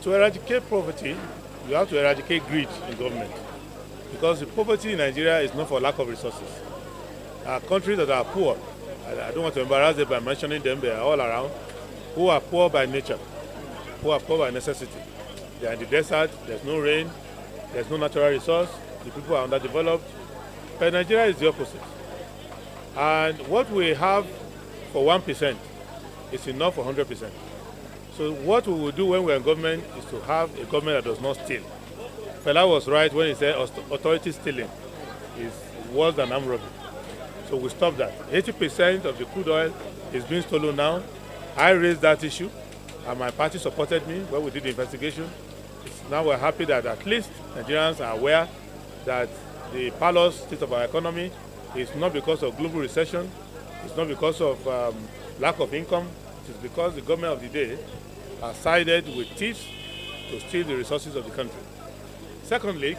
To eradicate poverty, you have to eradicate greed in government. Because the poverty in Nigeria is not for lack of resources. Countries that are poor, I don't want to embarrass them by mentioning them, they are all around, who are poor by nature, who are poor by necessity. They are in the desert, there's no rain, there's no natural resource, the people are underdeveloped. But Nigeria is the opposite. And what we have for 1% is enough for 100%. So what we will do when we're in government is to have a government that does not steal. Fela was right when he said authority stealing is worse than armed robbery. So we stop that. 80% of the crude oil is being stolen now. I raised that issue, and my party supported me when we did the investigation. Now we're happy that at least Nigerians are aware that the parlous state of our economy is not because of global recession, it's not because of lack of income, it is because the government of the day has sided with thieves to steal the resources of the country. Secondly,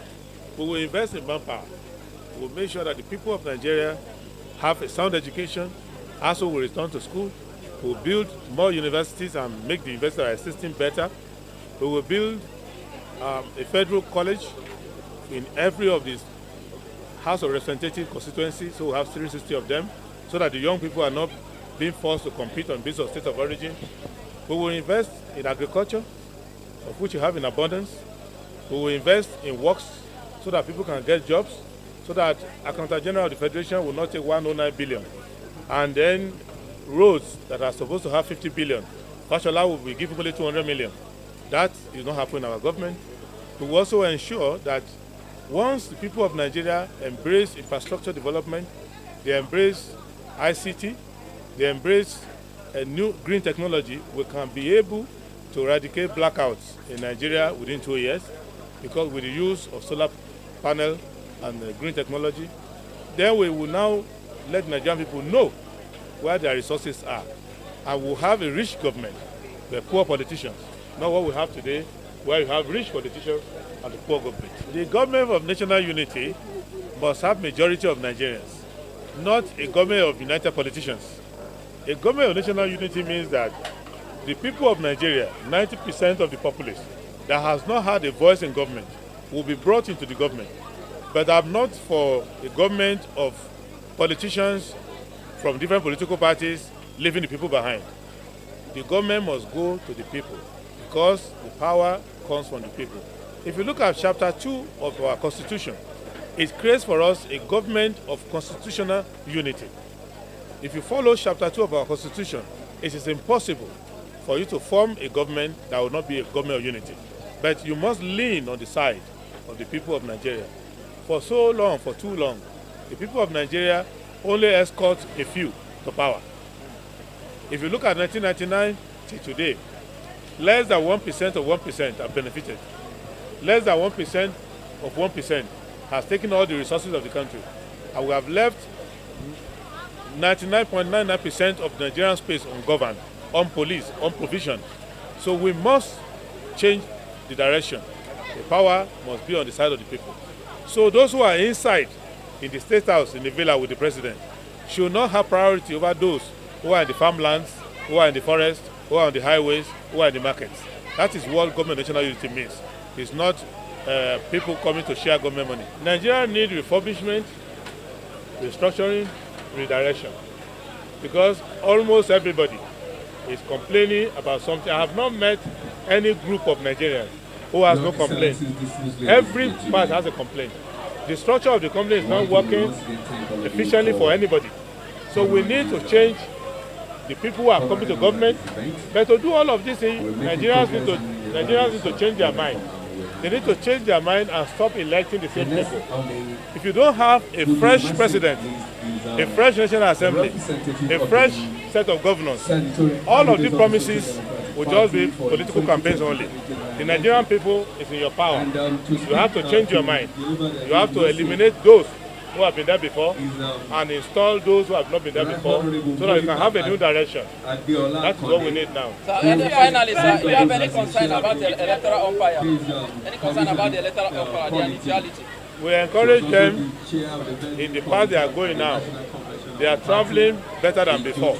we will invest in manpower. We will make sure that the people of Nigeria have a sound education, also will return to school. We will build more universities and make the university system better. We will build a federal college in every of these House of Representatives constituencies, so we have 360 of them, so that the young people are not being forced to compete on basis of state of origin. We will invest in agriculture, of which we have in abundance. We will invest in works so that people can get jobs, so that Accountant General of the Federation will not take 109 billion. And then roads that are supposed to have 50 billion, Fashola will be giving only 200 million. That is not happening in our government. We will also ensure that once the people of Nigeria embrace infrastructure development, they embrace ICT, they embrace a new green technology, we can be able to eradicate blackouts in Nigeria within 2 years, because with the use of solar panel and green technology, then we will now let Nigerian people know where their resources are. And we'll have a rich government, the poor politicians, not what we have today, where you have rich politicians and the poor government. The government of national unity must have majority of Nigerians, not a government of united politicians. A government of national unity means that the people of Nigeria, 90% of the populace that has not had a voice in government, will be brought into the government. But I'm not for a government of politicians from different political parties leaving the people behind. The government must go to the people because the power comes from the people. If you look at Chapter 2 of our Constitution, it creates for us a government of constitutional unity. If you follow Chapter 2 of our Constitution, it is impossible for you to form a government that will not be a government of unity. But you must lean on the side of the people of Nigeria. For so long, for too long, the people of Nigeria only escort a few to power. If you look at 1999 till today, less than 1% of 1% have benefited. Less than 1% of 1% has taken all the resources of the country. And we have left 99.99% of Nigerian space ungoverned, unpoliced, unprovisioned. So we must change the direction. The power must be on the side of the people. So those who are inside, in the State House, in the villa with the president, should not have priority over those who are in the farmlands, who are in the forest, who are on the highways, who are in the markets. That is what government national unity means. It's not people coming to share government money. Nigeria needs refurbishment, restructuring, redirection. Because almost everybody is complaining about something. I have not met any group of Nigerians who has no complaint. Every part has a complaint. The structure of the company is not working efficiently for anybody. So we need to change the people who are coming to government. But to do all of this, Nigerians need to change their mind. They need to change their mind and stop electing the same people. If you don't have a fresh president, a fresh National Assembly, a fresh set of governors, all of these promises will just be political campaigns only. The Nigerian people is in your power. You have to change your mind. You have to eliminate those who have been there before and install those who have not been there before so that you can have a new direction. That's what we need now. So, finally, sir, do you have any concern about the electoral umpire? Any concern about the electoral umpire, their neutrality? We encourage them. In the path they are going now, they are traveling better than before.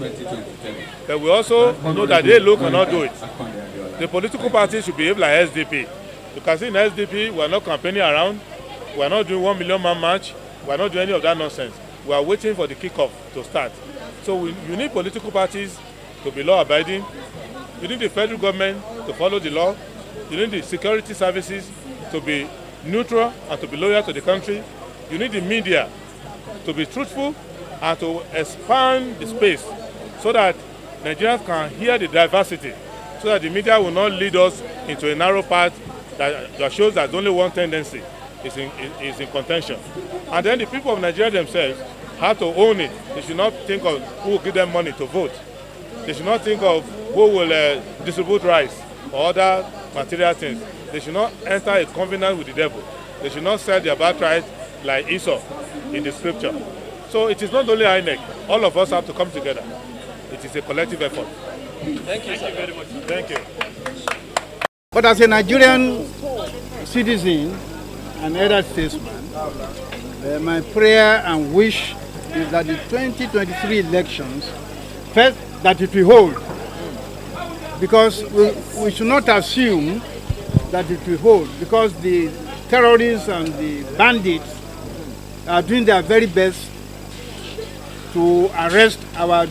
But we also know that they cannot do it. The political parties should behave like SDP. You can see in SDP, we are not campaigning around, we are not doing 1 million man march, we are not doing any of that nonsense. We are waiting for the kickoff to start. So you need political parties to be law-abiding. You need the federal government to follow the law. You need the security services to be neutral and to be loyal to the country. You need the media to be truthful and to expand the space so that Nigerians can hear the diversity, so that the media will not lead us into a narrow path that shows that only one tendency is in contention. And then the people of Nigeria themselves have to own it. They should not think of who will give them money to vote. They should not think of who will distribute rice or other material things. They should not enter a covenant with the devil. They should not sell their birthright like Esau in the scripture. So it is not only INEC. All of us have to come together. It is a collective effort. Thank you, sir. Very much. Thank you. But as a Nigerian citizen and elder statesman, my prayer and wish is that the 2023 elections, first, that it will hold. Because we should not assume that it will hold, because the terrorists and the bandits are doing their very best to arrest our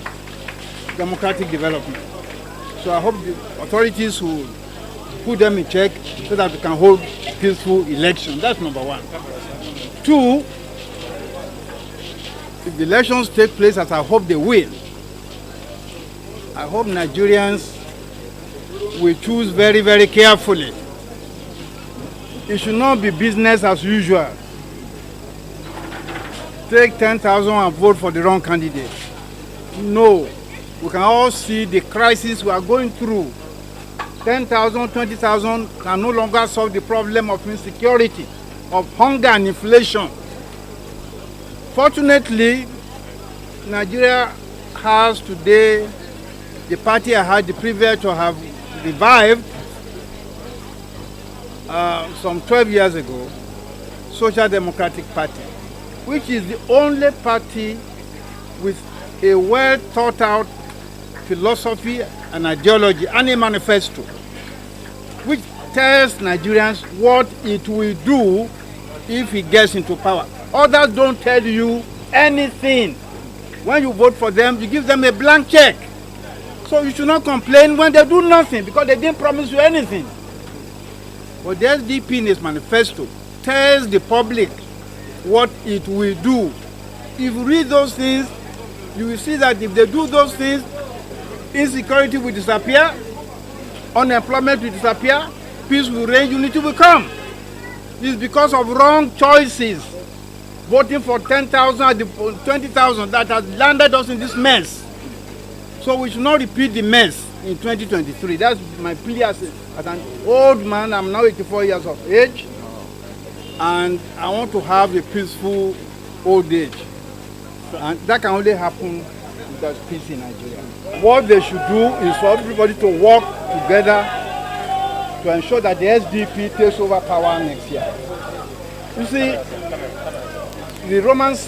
democratic development. So I hope the authorities will put them in check so that we can hold peaceful elections. That's number one. Two, if the elections take place as I hope they will, I hope Nigerians will choose very, very carefully. It should not be business as usual. Take 10,000 and vote for the wrong candidate. No. We can all see the crisis we are going through. 10,000, 20,000 can no longer solve the problem of insecurity, of hunger and inflation. Fortunately, Nigeria has today the party I had the privilege to have revived some 12 years ago, Social Democratic Party, which is the only party with a well thought out philosophy and ideology and a manifesto, which tells Nigerians what it will do if it gets into power. Others don't tell you anything. When you vote for them, you give them a blank check. So you should not complain when they do nothing, because they didn't promise you anything. But the SDP in its manifesto tells the public what it will do. If you read those things, you will see that if they do those things, insecurity will disappear, unemployment will disappear, peace will reign, unity will come. This is because of wrong choices. Voting for 10,000, 20,000 that has landed us in this mess. So we should not repeat the mess in 2023. That's my plea as an old man. I'm now 84 years of age, and I want to have a peaceful old age. And that can only happen if there's peace in Nigeria. What they should do is for everybody to work together to ensure that the SDP takes over power next year. You see, the Romans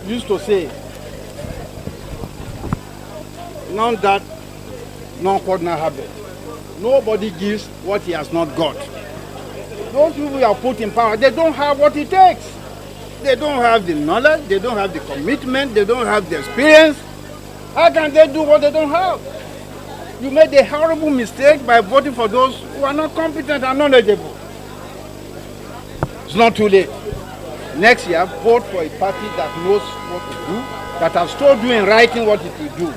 used to say, none that, none could not have it. Nobody gives what he has not got. Those people who are put in power, they don't have what it takes. They don't have the knowledge, they don't have the commitment, they don't have the experience. How can they do what they don't have? You made a horrible mistake by voting for those who are not competent and knowledgeable. It's not too late. Next year, vote for a party that knows what to do, that has told you in writing what it will do.